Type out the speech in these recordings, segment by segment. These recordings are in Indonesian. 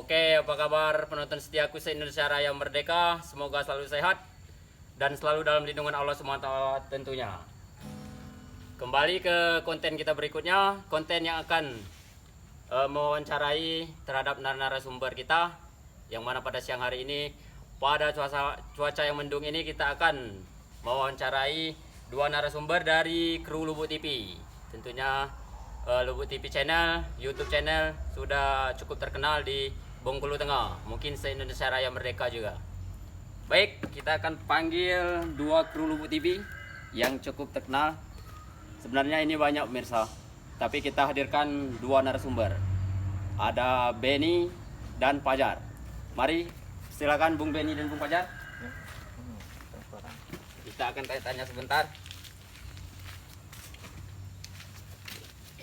Oke, apa kabar penonton setiaku se-Indonesia Raya Merdeka? Semoga selalu sehat dan selalu dalam lindungan Allah SWT tentunya. Kembali ke konten kita berikutnya, konten yang akan mewawancarai terhadap narasumber kita, yang mana pada siang hari ini pada cuaca yang mendung ini kita akan mewawancarai dua narasumber dari kru Lubuk TV. Tentunya Lubuk TV channel, YouTube channel sudah cukup terkenal di Bengkulu Tengah, mungkin se-Indonesia Raya Merdeka juga. Baik, kita akan panggil dua kru Lubuk TV yang cukup terkenal. Sebenarnya ini banyak pemirsa, tapi kita hadirkan dua narasumber. Ada Benny dan Fajar. Mari silakan Bung Benny dan Bung Fajar. Kita akan tanya-tanya sebentar.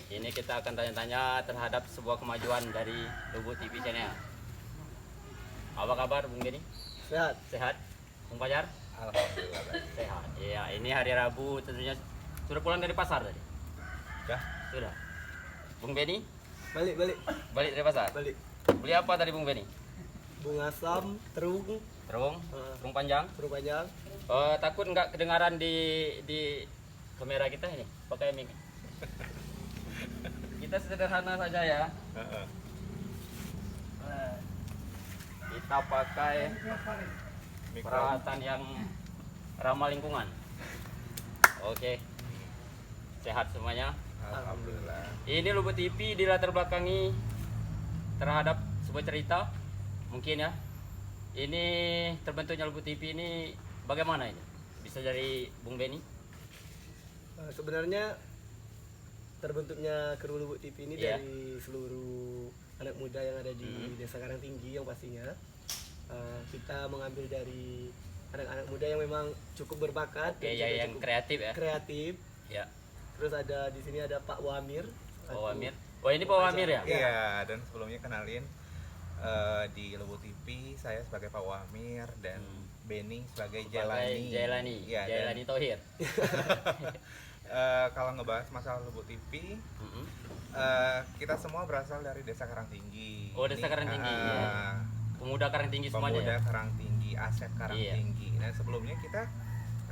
Ini kita akan tanya-tanya terhadap sebuah kemajuan dari Lubuk TV channel. Apa kabar Bung Benny? Sehat. Sehat. Bung Fajar? Alhamdulillah. Sehat. Iya, ini hari Rabu tentunya. Sudah pulang dari pasar tadi? Sudah. Bung Benny? Balik dari pasar? Balik. Beli apa tadi Bung Benny? Bunga asam, terung Terung panjang. panjang. Takut nggak kedengaran di kamera kita ini? Pakai mic. Kita sederhana saja ya. Kita pakai peralatan yang ramah lingkungan. Oke. Sehat semuanya. Alhamdulillah. Ini Lubuk TV dilatar belakangi terhadap sebuah cerita, mungkin ya. Ini terbentuknya Lubuk TV ini bagaimana ini? Bisa dari Bung Benny? Sebenarnya terbentuknya kru Lubuk TV ini Iya. dari seluruh anak muda yang ada di Desa Karangtinggi yang pastinya. Kita mengambil dari anak-anak muda yang memang cukup berbakat. Oke, dan ya juga yang cukup kreatif ya. kreatif. Ya. Terus ada di sini ada Pak Wamir. Pak Wamir. Oh, ini Pak Wamir ya? Iya, dan sebelumnya kenalin di Lubuk TV saya sebagai Pak Wamir dan Benny sebagai Jailani. Jailani. Iya, Jailani Thohir. Kalau ngebahas masalah Lubuk TV, kita semua berasal dari Desa Karangtinggi. Oh, Desa Karangtinggi. Ya. Pemuda Karangtinggi semuanya Pemuda ya? Karangtinggi, Asep Karangtinggi. Dan sebelumnya kita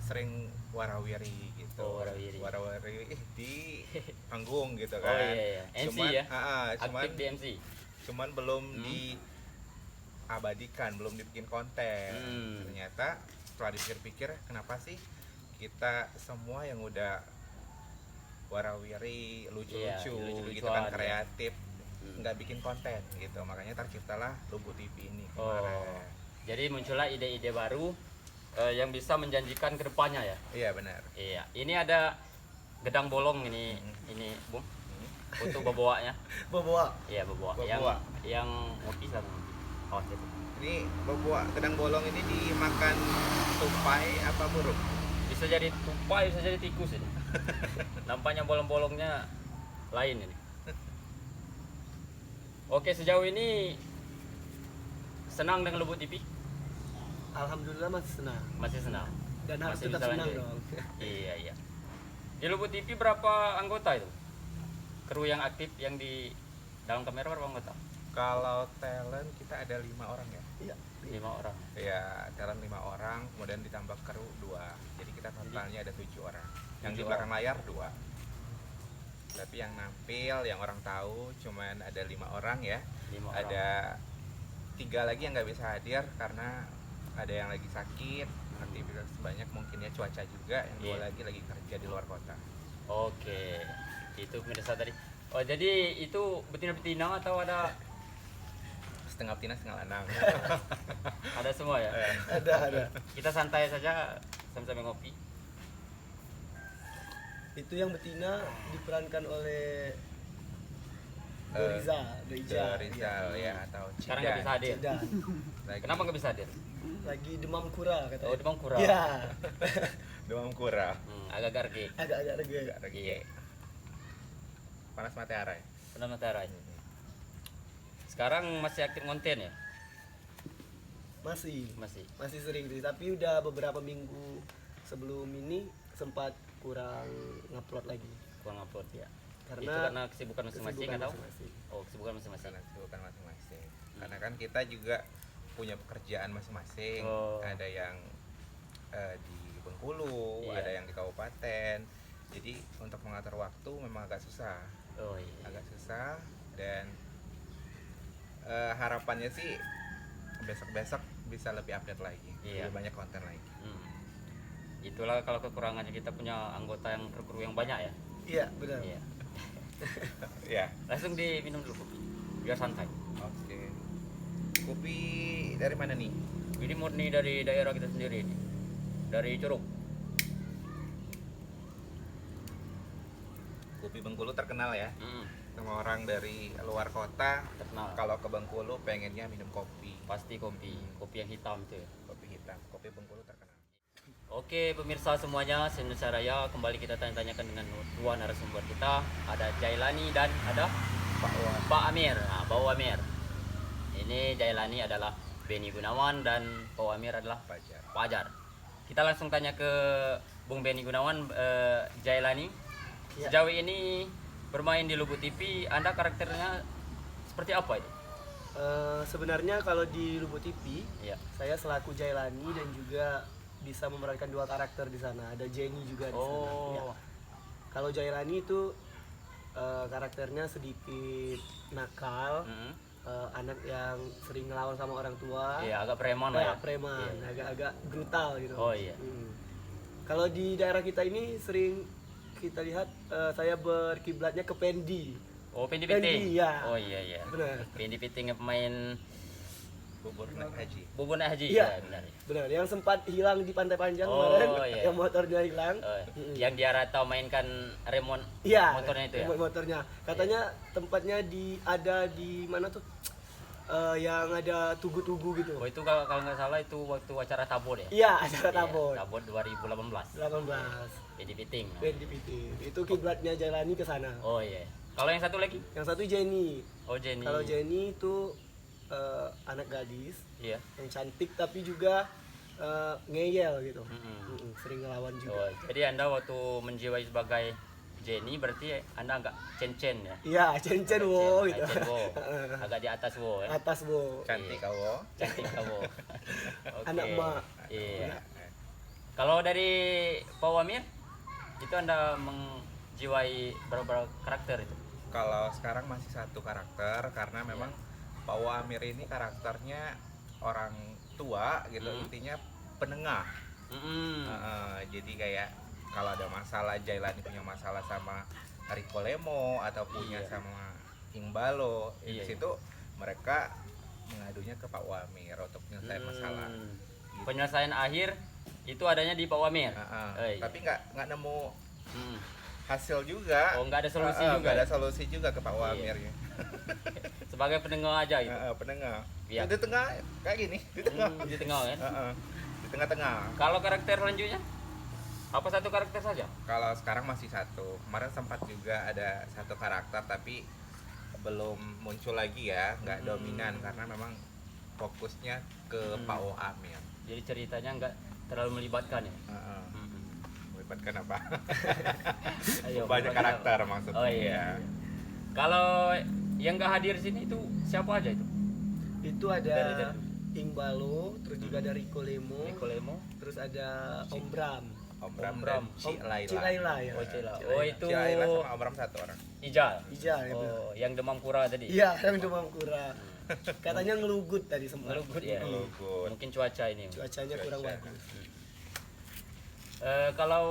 sering warawiri gitu. Oh, warawiri. Di panggung gitu Oh kan. iya, MC Cuman, ya? cuman Aktif di MC. cuman belum diabadikan, belum dibikin konten. Ternyata setelah dipikir-pikir, kenapa sih kita semua yang udah warawiri, lucu-lucu, lucu-lucuan, gitu kan, ya. kreatif, nggak bikin konten gitu. Makanya terciptalah Lubuk TV ini Oh, kemarin. jadi muncullah ide-ide baru yang bisa menjanjikan ke depannya ya? Iya benar. Iya, ini ada gedang bolong ini Bung, untuk bobowaknya. Boboa. Iya, bobowak. Bobowak. Yang ngopi sama oh, gitu. Ini bobowak gedang bolong ini dimakan tupai apa burung? Bisa jadi tupai, bisa jadi tikus ini. Nampaknya bolong-bolongnya lain ini. Oke, sejauh ini senang dengan Lubuk TV? Alhamdulillah masih senang. Masih senang. Dan harus Masih tetap bisa senang lanjut. dong. Iya. Di Lubuk TV berapa anggota itu? Kru yang aktif yang di dalam kamera berapa anggota? Kalau talent kita ada 5 orang ya. Iya. 5 orang. Ya, talent 5 orang, kemudian ditambah kru 2. Jadi kita totalnya ada 7 orang. Yang di 7 belakang layar 2. Tapi yang nampil, yang orang tahu cuman ada 5 orang ya. 5 orang. Ada 3 lagi yang nggak bisa hadir karena ada yang lagi sakit, aktivitas banyak mungkin ya, cuaca juga, yang 2 Iya. lagi kerja di luar kota. Oke. Itu pemirsa tadi. Oh, jadi itu betina-betina atau ada Setengah betina, setengah lanang. ada semua ya? Ada. Kita santai saja sambil ngopi. Itu yang betina diperankan oleh Doriza. Rizal ya, atau Sekarang nggak bisa hadir. Cidan. Lagi Kenapa nggak bisa hadir? Lagi demam kura katanya. Oh, demam kura. Iya. demam kura. Agak gargi. Agak-agak rega. Iya. Panas matahari. Pernah matahari. Sekarang masih aktif konten ya? Masih Masih. sering sih, tapi udah beberapa minggu sebelum ini sempat kurang ngupload lagi. Kurang upload ya. Karena Itu karena kesibukan masing-masing kesibukan atau? masing-masing. Oh, kesibukan masing-masing. Karena kesibukan masing-masing. Karena kan kita juga punya pekerjaan masing-masing. Oh. Ada yang di Bengkulu, Iya. ada yang di kabupaten. Jadi untuk mengatur waktu memang agak susah. Oh iya. Agak susah dan harapannya sih besok-besok bisa lebih update lagi. Iya. Lebih banyak konten lagi. Itulah kalau kekurangannya kita punya anggota yang kru yang banyak ya. Iya, benar. Iya. Ya. Langsung diminum dulu kopi biar santai. Oke. Kopi dari mana nih? Ini murni dari daerah kita sendiri ini. Dari Curug. Kopi Bengkulu terkenal ya. Semua orang dari luar kota Terkenal. kalau ke Bengkulu pengennya minum kopi. Pasti kopi yang hitam itu ya. Kopi hitam. Kopi Bengkulu terkenal. Oke pemirsa semuanya, saya Indonesia Raya. Kembali kita tanya-tanyakan dengan dua narasumber kita. Ada Jailani dan ada Pak Amir. Nah, Pak Amir. Ini Jailani adalah Benny Gunawan dan Pak Amir adalah Fajar. Kita langsung tanya ke Bung Benny Gunawan, Jailani. Ya. Sejauh ini bermain di Lubuk TV, Anda karakternya seperti apa itu? Sebenarnya kalau di Lubuk TV, Iya. saya selaku Jailani dan juga bisa memerankan dua karakter di sana. Ada Jenny juga di sana. Oh. Ya. Kalau Jailani itu karakternya sedikit nakal, anak yang sering ngelawan sama orang tua. Iya, agak preman lah ya. Kayak preman, Iya. agak-agak brutal gitu. Oh, iya. Kalau di daerah kita ini sering kita lihat saya berkiblatnya ke Pendi. Oh, Pendi Pendi, Piting. ya. Oh iya. Benar. Pendi Piting yang pemain Bubur naik haji. Bubun Haji. Iya. Ya, benar. Benar, yang sempat hilang di Pantai Panjang Oh, kemarin, iya. yang motornya hilang. Yang dia Rata mainkan remote Iya, motornya itu ya. remote motornya. Katanya tempatnya ada di mana tuh? Yang ada tugu-tugu gitu. Oh itu kalau nggak salah itu waktu acara Tabor ya. Iya, acara Tabor. Tabor 2018. 18. Pendi Piting. Pendi Piting. Itu kiblatnya Jailani ke sana. Oh iya. Kalau yang satu lagi? Yang satu Jenny. Oh Jenny. Kalau Jenny itu anak gadis Iya. yang cantik tapi juga ngeyel gitu. Mm-mm. Sering ngelawan juga. Oh, jadi Anda waktu menjiwai sebagai Jenny berarti Anda agak cen-cen ya. Iya, cen-cen wo gitu. Cen wo. Agak di atas wo ya. Atas wo. Cantik kau. Cantik kamu. Oke. Anak emak. Iya. Kalau dari Pak Wamir itu Anda menjiwai berapa karakter itu? Kalau sekarang masih satu karakter karena memang Pak Amir ini karakternya orang tua gitu, intinya penengah. Jadi kayak kalau ada masalah Jailani punya masalah sama Riko Lemo atau punya sama Ingbalo, di situ mereka mengadunya ke Pak Wamir untuk menyelesaikan masalah. Gitu. Penyelesaian akhir itu adanya di Pak Wamir. Iya. Tapi nggak nemu hasil juga. Oh, nggak ada solusi juga. Nggak ada solusi juga ke Pak Wamir ya. Sebagai pendengar aja gitu. Penengah. Iya. Di tengah kayak gini, di tengah. Di tengah kan. Di tengah-tengah. Kalau karakter selanjutnya apa satu karakter saja? Kalau sekarang masih satu. Kemarin sempat juga ada satu karakter tapi belum muncul lagi ya, nggak dominan karena memang fokusnya ke Pak Amir. Jadi ceritanya nggak terlalu melibatkan ya. Melibatkan apa? Ayo, Banyak melibatkan karakter apa? maksudnya. Oh iya. Kalau yang nggak hadir sini itu siapa aja itu? Itu Dari- ada Ingbalo, terus juga ada Riko Lemo, Nico Lemo, terus ada Om Bram. Om Bram Bram. dan Ci Laila. Ci Laila ya. Oh Cila. Ci Oh Laila. itu Ci Laila sama Om Bram satu orang. Ijal. Ijal ya. benar. Oh yang demam kura tadi. Iya, yang Demam Kura. Katanya ngelugut tadi sempat. Ngelugut ya. Ngelugut. Mungkin cuaca ini. Cuacanya kurang Cuaca. bagus. Kalau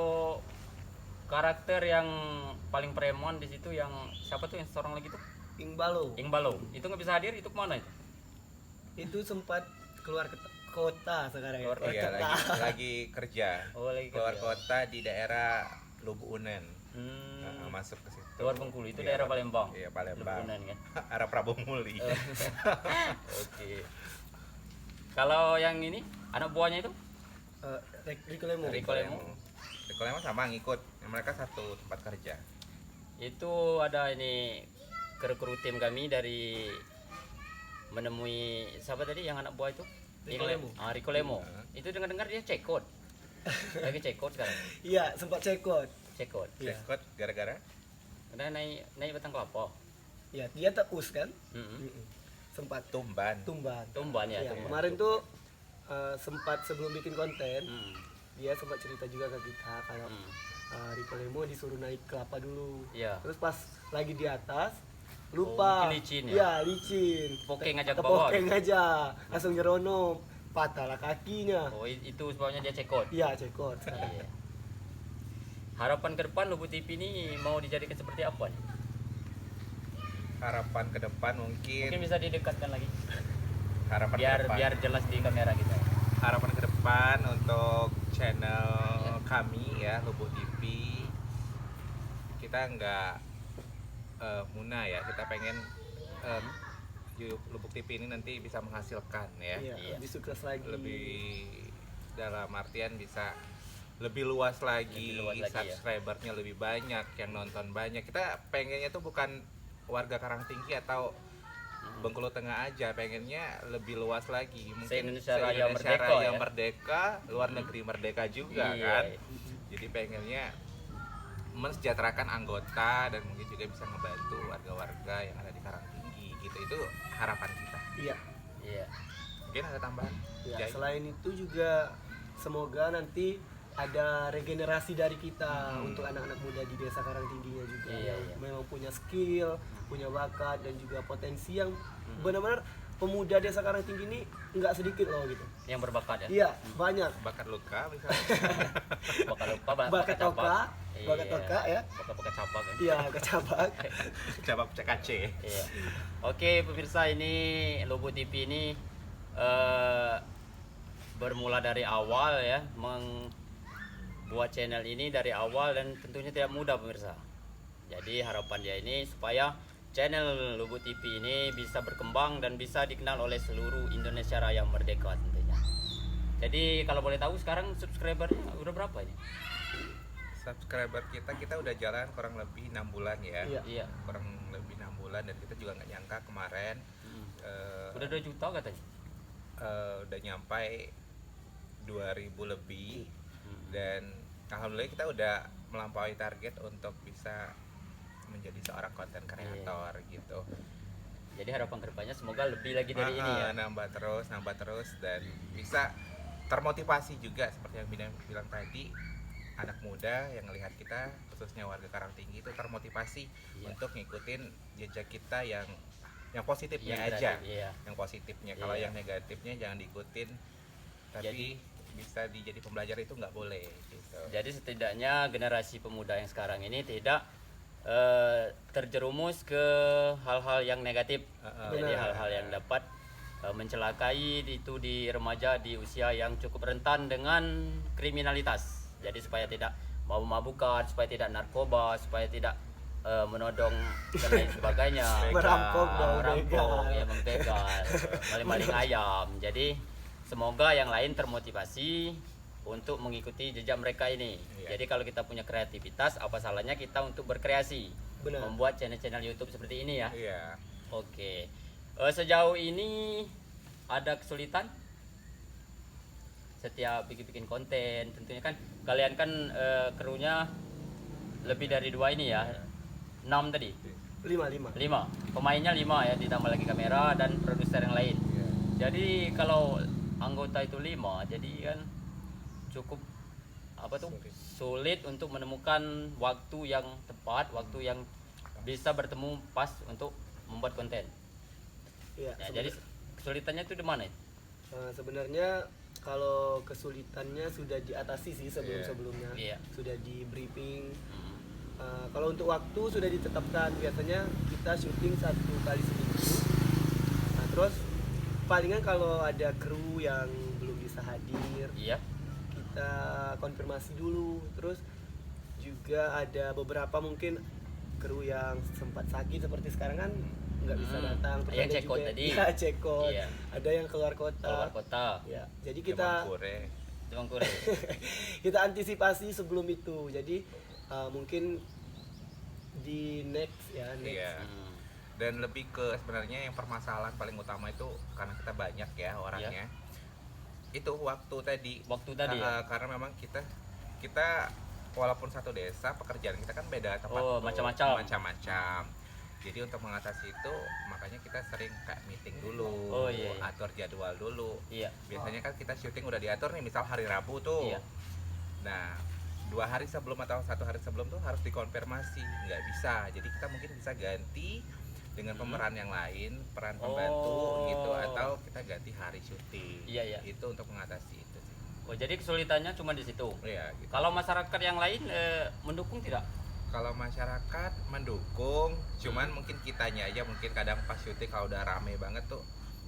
karakter yang paling preman di situ yang siapa tuh yang seorang lagi tuh? Ingbalo Ingbalo. Itu nggak bisa hadir, itu kemana itu? itu sempat keluar ke kota sekarang ya. Keluar kota. Iya, lagi kerja. Oh lagi Keluar kerja. kota di daerah Lubuk Unen. Masuk ke situ. Keluar Bengkulu itu Iya, daerah Palembang. Iya, Palembang. Lebunan kan. Arah Prabu Muli. Oke. Kalau yang ini anak buahnya itu? Riko Lemo. Riko Lemo. Riko Lemo sama ngikut. Mereka satu tempat kerja. Itu ada ini kru tim kami dari menemui siapa tadi yang anak buah itu? Riko Lemo. Riko Lemo. Itu dengar-dengar dia cekot. Lagi cekot sekarang. Iya, sempat cekot. Cekot. Iya. Rekod gara-gara Karena naik batang kelapa. Iya, dia teus kan? Mm-mm. sempat Tumban. Tumban ya. Iya, Tumban. kemarin tuh sempat sebelum bikin konten Hmm. dia sempat cerita juga ke kita kalau Hmm. Rico Lemo disuruh naik kelapa dulu. Iya. Terus pas lagi di atas Oh, lupa. mungkin licin ya? Iya, licin. Pokeng aja ke bawah Kepokeng gitu. aja. Langsung nyerono. Patahlah kakinya. Oh, itu sebabnya dia cekot. Iya, cekot. Iya. Harapan ke depan Lubuk TV ini mau dijadikan seperti apa nih? Harapan ke depan mungkin Mungkin bisa didekatkan lagi. harapan Biar ke depan. biar jelas di kamera kita. Harapan ke depan untuk channel kami ya Lubuk TV, kita nggak munah ya, kita pengen Lubuk TV ini nanti bisa menghasilkan ya, Iya, Iya. lebih sukses lagi. lebih dalam artian bisa lebih luas lagi, Lebih luas lagi, ya. subscribernya lebih banyak, yang nonton banyak. Kita pengennya tuh bukan warga Karangtinggi atau Bengkulu Tengah aja, pengennya lebih luas lagi, mungkin Se-Indonesia Raya se-Indonesia merdeka, Raya ya. merdeka, luar negeri merdeka juga Iya, kan. iya. Jadi pengennya mensejahterakan anggota dan mungkin juga bisa ngebantu warga-warga yang ada di Karangtinggi gitu. Itu harapan kita. Iya. Iya. Mungkin ada tambahan? Ya, Jai? selain itu juga semoga nanti ada regenerasi dari kita untuk anak-anak muda di Desa Karangtingginya juga Iya, yang iya. memang punya skill, punya bakat dan juga potensi yang benar-benar pemuda Desa Karangtinggi ini nggak sedikit loh gitu. Yang berbakat ya. Iya, banyak. Bakat luka misalnya. Bakat lupa, Bakat toka, bakat Iya. toka ya. Bakat cabak kan. Iya, kecabak. Cabak CKC. Iya. Oke pemirsa, ini Lubuk TV ini bermula dari awal ya, membuat channel ini dari awal dan tentunya tidak mudah pemirsa. Jadi harapan dia ini supaya channel Lubuk TV ini bisa berkembang dan bisa dikenal oleh seluruh Indonesia Raya merdeka tentunya. Jadi kalau boleh tahu sekarang subscribernya udah berapa ini? Subscriber kita udah jalan kurang lebih 6 bulan ya. Iya. Iya. Kurang lebih 6 bulan dan kita juga nggak nyangka kemarin Udah 2 juta katanya. udah nyampai 2000 lebih Hmm. dan alhamdulillah kita udah melampaui target untuk bisa menjadi seorang konten kreator gitu. Jadi harapan kedepannya semoga lebih lagi dari ini ya. Nambah terus dan bisa termotivasi juga seperti yang bilang tadi, anak muda yang melihat kita khususnya warga Karangtinggi itu termotivasi Iya. untuk ngikutin jejak kita yang positifnya Yang aja, kreatif, iya. yang positifnya. Kalau Iya. yang negatifnya jangan diikutin, tapi Jadi- bisa dijadi pembelajar itu nggak boleh gitu. Jadi setidaknya generasi pemuda yang sekarang ini tidak terjerumus ke hal-hal yang negatif. Jadi Benar. hal-hal yang dapat mencelakai itu di remaja di usia yang cukup rentan dengan kriminalitas. Jadi supaya tidak mabuk-mabukan, supaya tidak narkoba, supaya tidak menodong dan lain sebagainya. Merampok, merampok, begal. ya membegal, maling-maling ayam. Jadi semoga yang lain termotivasi untuk mengikuti jejak mereka ini. Iya. Jadi kalau kita punya kreativitas, apa salahnya kita untuk berkreasi, Benar. membuat channel-channel YouTube seperti ini ya. Iya. Oke. Sejauh ini ada kesulitan setiap bikin konten, tentunya kan kalian kan krunya lebih dari 2 ini ya. 6 tadi. 5. 5. Pemainnya 5 ya, ditambah lagi kamera dan produser yang lain. Iya. Jadi kalau anggota itu 5, jadi kan cukup apa tuh? Sulit untuk menemukan waktu yang tepat, waktu yang bisa bertemu pas untuk membuat konten. Iya. Ya, jadi kesulitannya itu di mana? Sebenarnya kalau kesulitannya sudah diatasi sih sebelum-sebelumnya. Iya. Sudah di briefing. Kalau untuk waktu sudah ditetapkan, biasanya kita syuting 1 kali seminggu. Nah, terus palingan kalau ada kru yang belum bisa hadir, Iya. kita konfirmasi dulu. Terus juga ada beberapa mungkin kru yang sempat sakit seperti sekarang kan nggak bisa datang. Terus Yang ada cekot juga- tadi. Iya, cekot. Iya. Ada yang keluar kota. Keluar kota. Ya, jadi kita Demang Kure. kita antisipasi sebelum itu. Jadi mungkin di next. Iya. Dan lebih ke sebenarnya yang permasalahan paling utama itu karena kita banyak ya orangnya. Itu waktu tadi. Waktu tadi ya? Karena memang kita walaupun satu desa, pekerjaan kita kan beda tempat. Oh, tuh, macam-macam. macam-macam. Jadi untuk mengatasi itu makanya kita sering kayak meeting dulu, Oh, iya, iya. atur jadwal dulu. Iya. Biasanya kan kita syuting udah diatur nih, misal hari Rabu tuh. Iya. Nah, 2 hari sebelum atau 1 hari sebelum tuh harus dikonfirmasi, nggak bisa. Jadi kita mungkin bisa ganti dengan pemeran yang lain, peran pembantu Oh. gitu, atau kita ganti hari syuting. Iya, iya. Itu untuk mengatasi itu sih. Oh, jadi kesulitannya cuma di situ. Iya, gitu. Kalau masyarakat yang lain mendukung tidak? Kalau masyarakat mendukung, cuman mungkin kitanya aja mungkin kadang pas syuting kalau udah rame banget tuh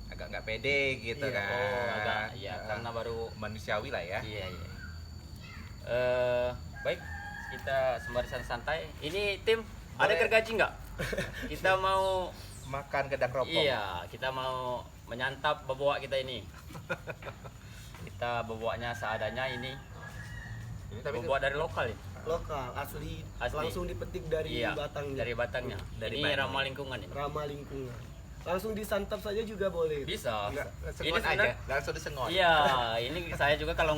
agak nggak pede gitu Iya. kan. Oh, agak ya karena baru manusiawi lah ya. iya iya. Baik, kita sembari santai. Ini tim ada Boleh. gergaji nggak? Kita mau Makan gedang ropong. iya, kita mau menyantap bobok kita ini. Kita boboknya seadanya ini. Ini tapi Bobok dari lokal ini. Lokal, asli, Asli. langsung dipetik dari Iya, batangnya. dari batangnya. Dari Ini Bandung. ramah lingkungan ini. Ramah lingkungan. Langsung disantap saja juga boleh. Bisa. Nggak, Ini sengon aja, sebenarnya langsung disengon. iya, ini saya juga kalau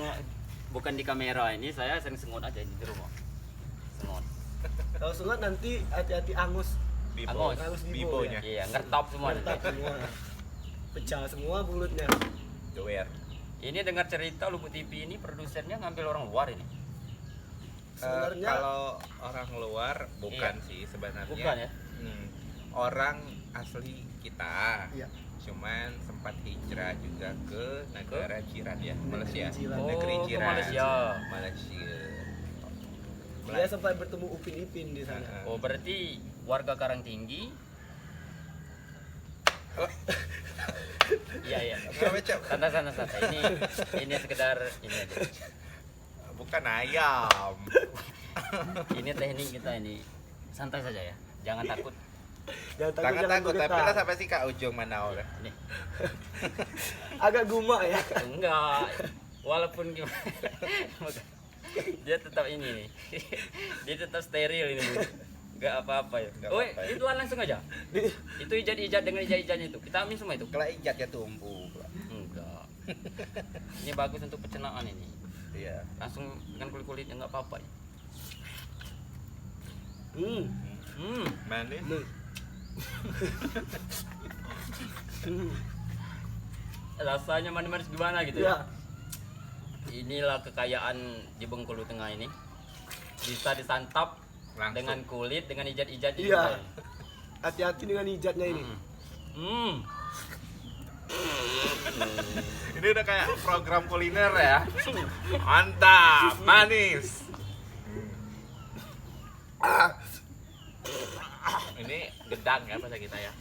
bukan di kamera ini saya sering sengot aja di rumah. Sengot. Kalau sungat nanti hati-hati angus. Bibo. Angus. Angus Bibonya. Iya, ngertop semua. Mantap semua. Pecah semua mulutnya. Doer. Ini dengar cerita Lubuk TV ini produsernya ngambil orang luar ini. Sebenarnya Kalau orang luar bukan Iya. sih sebenarnya. Bukan ya? Orang asli kita. Iya. Cuman sempat hijrah juga ke negara jiran ya, Malaysia. jiran. Negeri Oh, ke jiran. Malaysia. Malaysia. dia sempat bertemu Upin Ipin di sana. Oh, berarti warga Karangtinggi. Iya, iya. Kenapa, Cok? Santai. Ini sekedar ini aja. Bukan ayam. Ini teknik kita ini. Santai saja ya. Jangan takut. Jangan takut, Takut jangan takut, tapi bergetar. lah sampai sih Kak ujung mana udah. Ini. Agak gumak ya. Enggak. Walaupun gimana. Dia tetap ini nih. Dia tetap steril ini. Enggak apa-apa ya. Nggak Oh, apa-apa ya. itu langsung aja. Itu ijat-ijat dengan ijat-ijatnya itu. Kita ambil semua itu. Kalau ijat ya tumbuh. Enggak. Ini bagus untuk pencernaan ini. Iya. Langsung dengan kulit-kulitnya enggak apa-apa ya. Hmm. Manis. Nih. Rasanya manis-manis gimana gitu ya? Ya. Inilah kekayaan di Bengkulu Tengah ini. Bisa disantap Langsung. dengan kulit, dengan ijat-ijat itu. Iya. Hati-hati dengan ijatnya ini. Hmm. Ini udah kayak program kuliner ya. Mantap, manis. Ini gedang ya bahasa kita ya.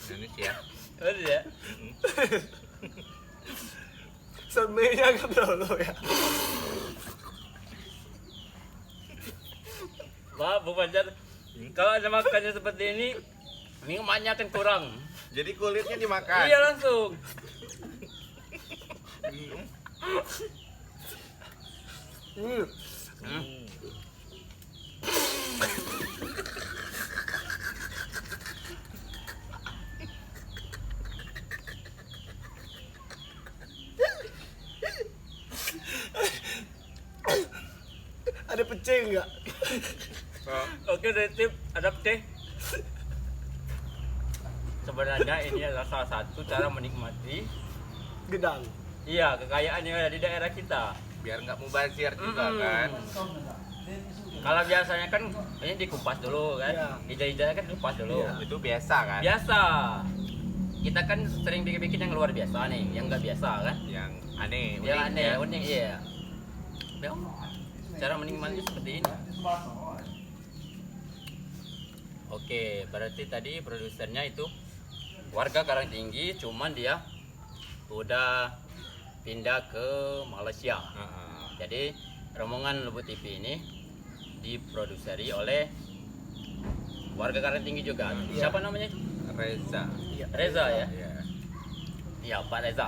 Manis ya. Betul ya? Semenya agak berolo ya. Maaf Bu Fajar, kalau ada makannya seperti ini emaknya akan kurang. Jadi kulitnya dimakan. Iya langsung. Hmm. Hmm. Ada pecah enggak? So, Oke, dari tip ada teh. Sebenarnya ini adalah salah satu cara menikmati Gedang. iya kekayaan yang ada di daerah kita. biar nggak mubazir juga kan. Kalau biasanya kan ini dikupas dulu kan, Iya. ija-ijanya kan dikupas dulu. Iya. Itu biasa kan. Biasa. Kita kan sering bikin-bikin yang luar biasa nih, yang nggak biasa kan? Yang aneh. Yang unik aneh, ya. unik iya. Ya, cara menikmati seperti ini. Oke, berarti tadi produsernya itu warga Karangtinggi, cuman dia udah pindah ke Malaysia. Heeh. Jadi rombongan Lubuk TV ini diproduseri oleh warga Karangtinggi juga. Iya. Siapa namanya itu? Reza. Iya. Reza ya? Iya. Iya, Pak Reza.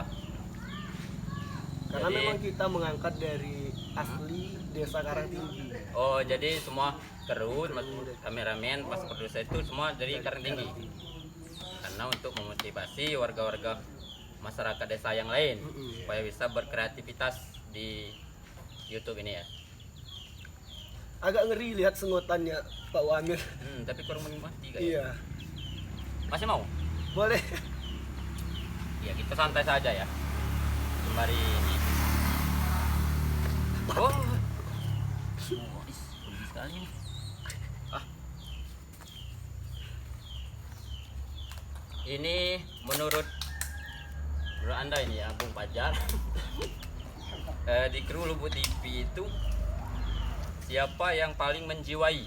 Karena Jadi- memang kita mengangkat dari asli desa Karangtinggi. Oh, jadi semua kru, termasuk kameramen, pas produser itu semua dari Karangtinggi. karena untuk memotivasi warga-warga masyarakat desa yang lain supaya bisa berkreativitas di YouTube ini ya. Agak ngeri lihat sengotannya Pak Wamir. Tapi kurang menikmati kayaknya. Iya. Masih mau? Boleh. Ya kita santai saja ya. Sembari ini. Oh, tinggi sekali nih. Ini menurut Anda ini ya, Bung Pajar. Di kru Lubuk TV itu siapa yang paling menjiwai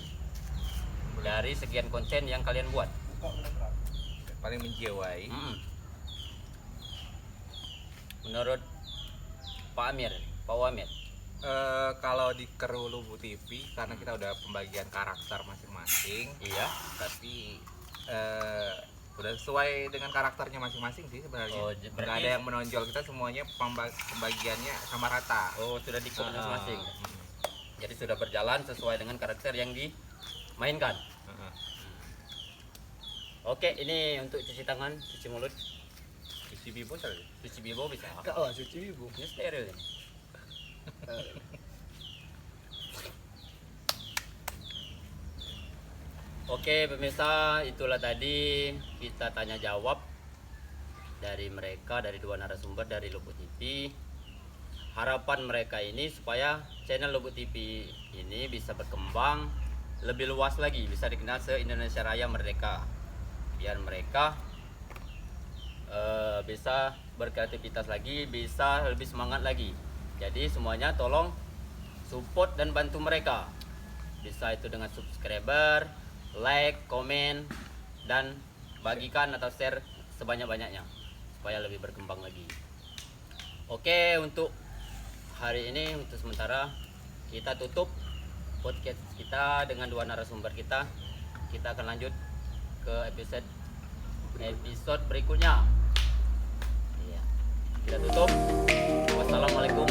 dari sekian konten yang kalian buat? Paling menjiwai. Menurut Pak Wamir. Kalau di kru Lubuk TV karena kita udah pembagian karakter masing-masing. Iya. Tapi udah sesuai dengan karakternya masing-masing sih sebenarnya. Oh, Nggak berarti- ada yang menonjol, kita semuanya pembagiannya sama rata. Oh, sudah di kru masing-masing. Mm. Jadi sudah berjalan sesuai dengan karakter yang dimainkan. Oke, ini untuk cuci tangan, cuci mulut, Cuci bibo tadi. cuci bibo bisa. Kak, oh, cuci ibu. Ini steril ini. Oke pemirsa, itulah tadi kita tanya jawab dari mereka, dari dua narasumber dari Lubuk TV. Harapan mereka ini supaya channel Lubuk TV ini bisa berkembang lebih luas lagi, bisa dikenal se-Indonesia Raya Merdeka. Biar mereka bisa berkreativitas lagi, bisa lebih semangat lagi. Jadi semuanya tolong support dan bantu mereka. Bisa itu dengan subscriber, like, komen, dan bagikan atau share sebanyak-banyaknya supaya lebih berkembang lagi. Oke, untuk hari ini untuk sementara kita tutup podcast kita dengan dua narasumber kita. Kita akan lanjut ke episode berikutnya. Iya. Kita tutup. Wassalamualaikum